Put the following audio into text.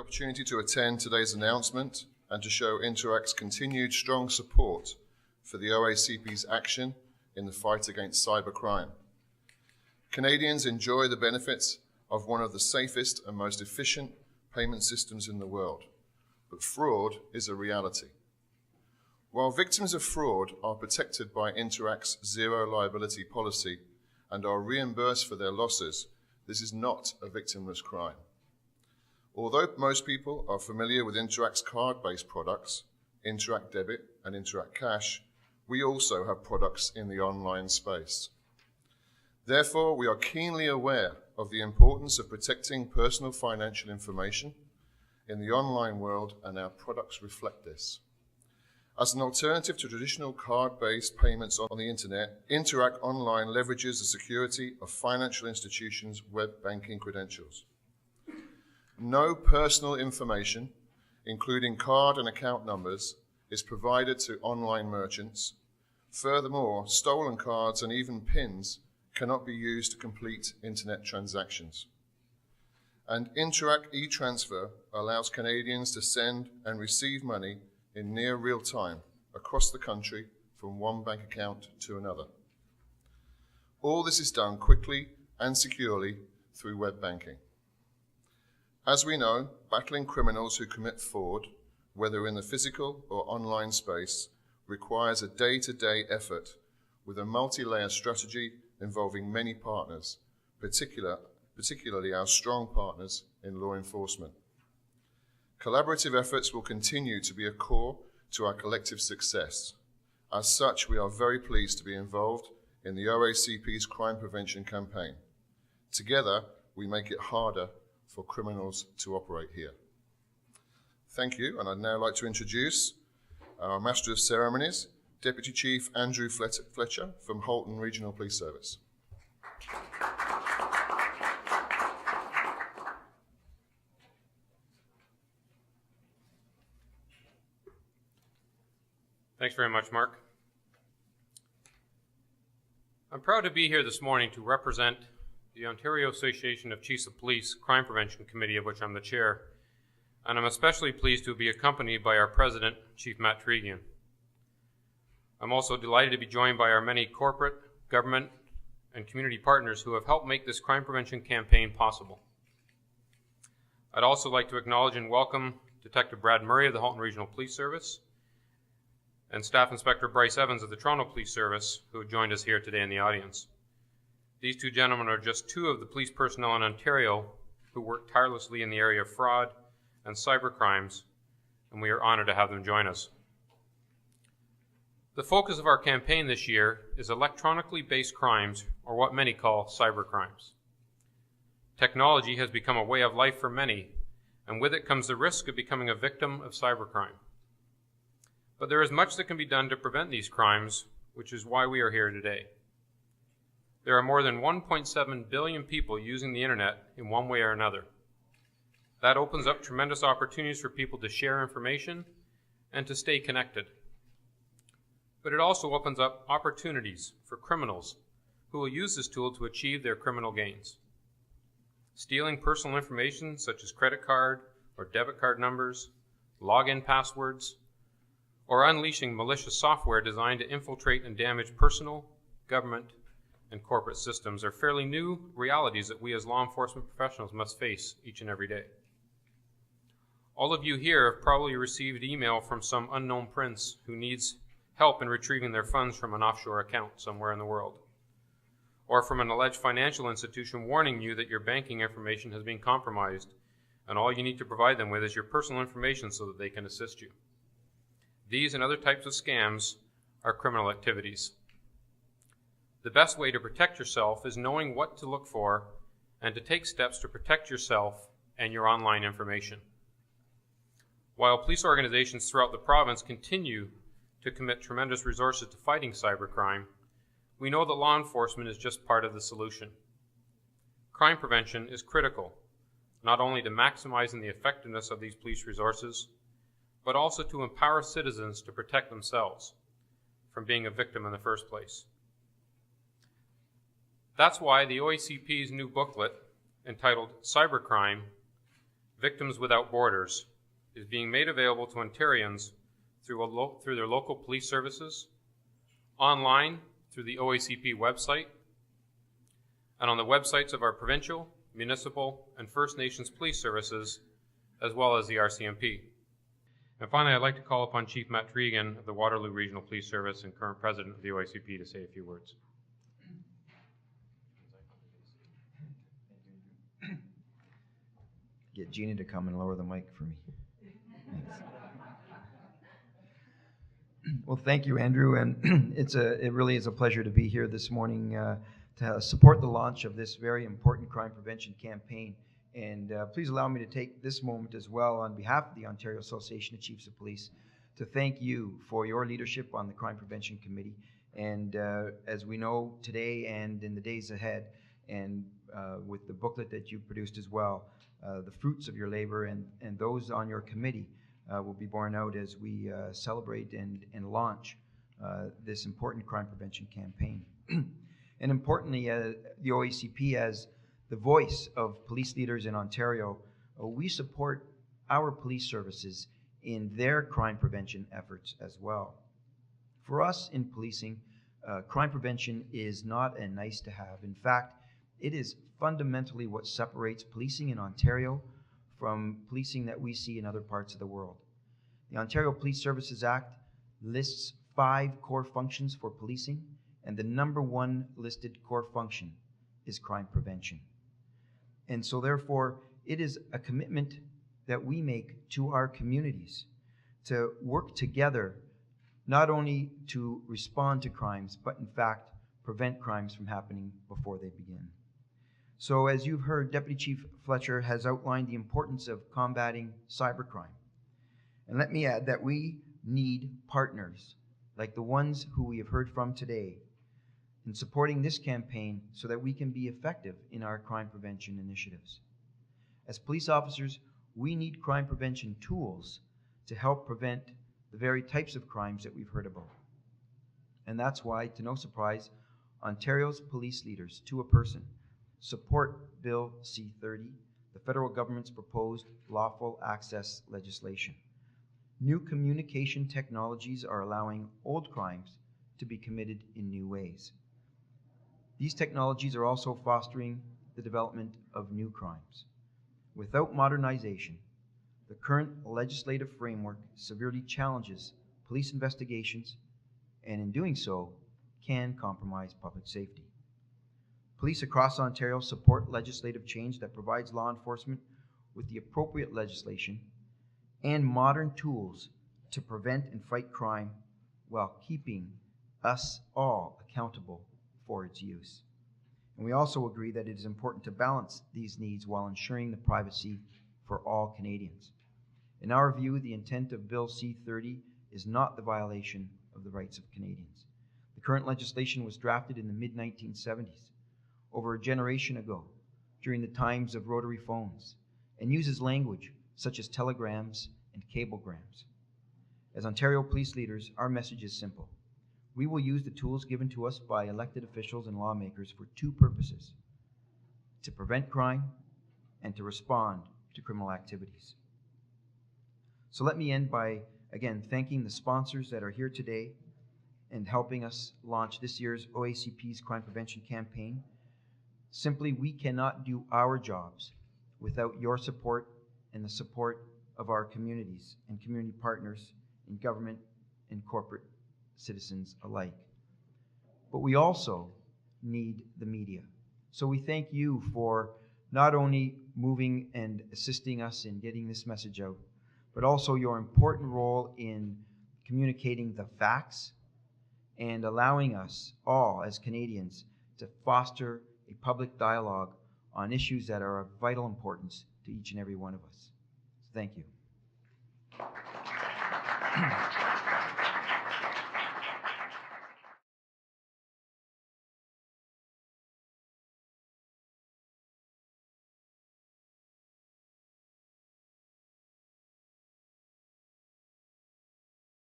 opportunity to attend today's announcement and to show Interac's continued strong support for the OACP's action in the fight against cybercrime. Canadians enjoy the benefits of one of the safest and most efficient payment systems in the world, but fraud is a reality. While victims of fraud are protected by Interac's zero liability policy and are reimbursed for their losses, this is not a victimless crime. Although most people are familiar with Interac's card-based products, Interac Debit and Interac Cash, we also have products in the online space. Therefore, we are keenly aware of the importance of protecting personal financial information in the online world, and our products reflect this. As an alternative to traditional card-based payments on the internet, Interac Online leverages the security of financial institutions' web banking credentials. No personal information, including card and account numbers, is provided to online merchants. Furthermore, stolen cards and even PINs cannot be used to complete internet transactions. And Interac e-Transfer allows Canadians to send and receive money in near real time across the country from one bank account to another. All this is done quickly and securely through web banking. As we know, battling criminals who commit fraud, whether in the physical or online space, requires a day-to-day effort with a multi-layer strategy involving many partners, particularly our strong partners in law enforcement. Collaborative efforts will continue to be a core to our collective success. As such, we are very pleased to be involved in the OACP's crime prevention campaign. Together, we make it harder for criminals to operate here. Thank you, and I'd now like to introduce our Master of Ceremonies, Deputy Chief Andrew Fletcher from Halton Regional Police Service. Thanks very much, Mark. I'm proud to be here this morning to represent the Ontario Association of Chiefs of Police Crime Prevention Committee, of which I'm the chair, and I'm especially pleased to be accompanied by our president, Chief Matt Tregian. I'm also delighted to be joined by our many corporate, government, and community partners who have helped make this crime prevention campaign possible. I'd also like to acknowledge and welcome Detective Brad Murray of the Halton Regional Police Service and Staff Inspector Bryce Evans of the Toronto Police Service, who have joined us here today in the audience. These two gentlemen are just two of the police personnel in Ontario who work tirelessly in the area of fraud and cyber crimes, and we are honored to have them join us. The focus of our campaign this year is electronically based crimes, or what many call cyber crimes. Technology has become a way of life for many, and with it comes the risk of becoming a victim of cybercrime. But there is much that can be done to prevent these crimes, which is why we are here today. There are more than 1.7 billion people using the internet in one way or another. That opens up tremendous opportunities for people to share information and to stay connected. But it also opens up opportunities for criminals who will use this tool to achieve their criminal gains. Stealing personal information such as credit card or debit card numbers, login passwords, or unleashing malicious software designed to infiltrate and damage personal, government, and corporate systems are fairly new realities that we as law enforcement professionals must face each and every day. All of you here have probably received email from some unknown prince who needs help in retrieving their funds from an offshore account somewhere in the world, or from an alleged financial institution warning you that your banking information has been compromised and all you need to provide them with is your personal information so that they can assist you. These and other types of scams are criminal activities. The best way to protect yourself is knowing what to look for and to take steps to protect yourself and your online information. While police organizations throughout the province continue to commit tremendous resources to fighting cybercrime, we know that law enforcement is just part of the solution. Crime prevention is critical, not only to maximizing the effectiveness of these police resources, but also to empower citizens to protect themselves from being a victim in the first place. That's why the OACP's new booklet, entitled Cybercrime, Victims Without Borders, is being made available to Ontarians through their local police services, online through the OACP website, and on the websites of our provincial, municipal, and First Nations police services, as well as the RCMP. And finally, I'd like to call upon Chief Matt Tregan of the Waterloo Regional Police Service and current president of the OACP to say a few words. Get Gina to come and lower the mic for me. Thanks. Well, thank you, Andrew, and it really is a pleasure to be here this morning to support the launch of this very important crime prevention campaign. And please allow me to take this moment as well on behalf of the Ontario Association of Chiefs of Police to thank you for your leadership on the Crime Prevention Committee. And as we know today and in the days ahead, and with the booklet that you produced as well, the fruits of your labor and those on your committee will be borne out as we celebrate and launch this important crime prevention campaign. And importantly, the OACP, as the voice of police leaders in Ontario, we support our police services in their crime prevention efforts as well. For us in policing, crime prevention is not a nice to have. In fact, it is fundamentally what separates policing in Ontario from policing that we see in other parts of the world. The Ontario Police Services Act lists 5 core functions for policing, and the number 1 listed core function is crime prevention. And so therefore, it is a commitment that we make to our communities to work together, not only to respond to crimes, but in fact, prevent crimes from happening before they begin. So as you've heard, Deputy Chief Fletcher has outlined the importance of combating cybercrime. And let me add that we need partners like the ones who we have heard from today in supporting this campaign so that we can be effective in our crime prevention initiatives. As police officers, we need crime prevention tools to help prevent the very types of crimes that we've heard about. And that's why, to no surprise, Ontario's police leaders, to a person, support Bill C-30, the federal government's proposed lawful access legislation. New communication technologies are allowing old crimes to be committed in new ways. These technologies are also fostering the development of new crimes. Without modernization, the current legislative framework severely challenges police investigations and in doing so can compromise public safety. Police across Ontario support legislative change that provides law enforcement with the appropriate legislation and modern tools to prevent and fight crime while keeping us all accountable for its use. And we also agree that it is important to balance these needs while ensuring the privacy for all Canadians. In our view, the intent of Bill C-30 is not the violation of the rights of Canadians. The current legislation was drafted in the mid-1970s, over a generation ago, during the times of rotary phones, and uses language such as telegrams and cablegrams. As Ontario police leaders, our message is simple. We will use the tools given to us by elected officials and lawmakers for 2 purposes: to prevent crime and to respond to criminal activities. So let me end by, again, thanking the sponsors that are here today and helping us launch this year's OACP's Crime Prevention Campaign. Simply, we cannot do our jobs without your support and the support of our communities and community partners in government and corporate citizens alike. But we also need the media. So we thank you for not only moving and assisting us in getting this message out, but also your important role in communicating the facts and allowing us all as Canadians to foster a public dialogue on issues that are of vital importance to each and every one of us. So thank you.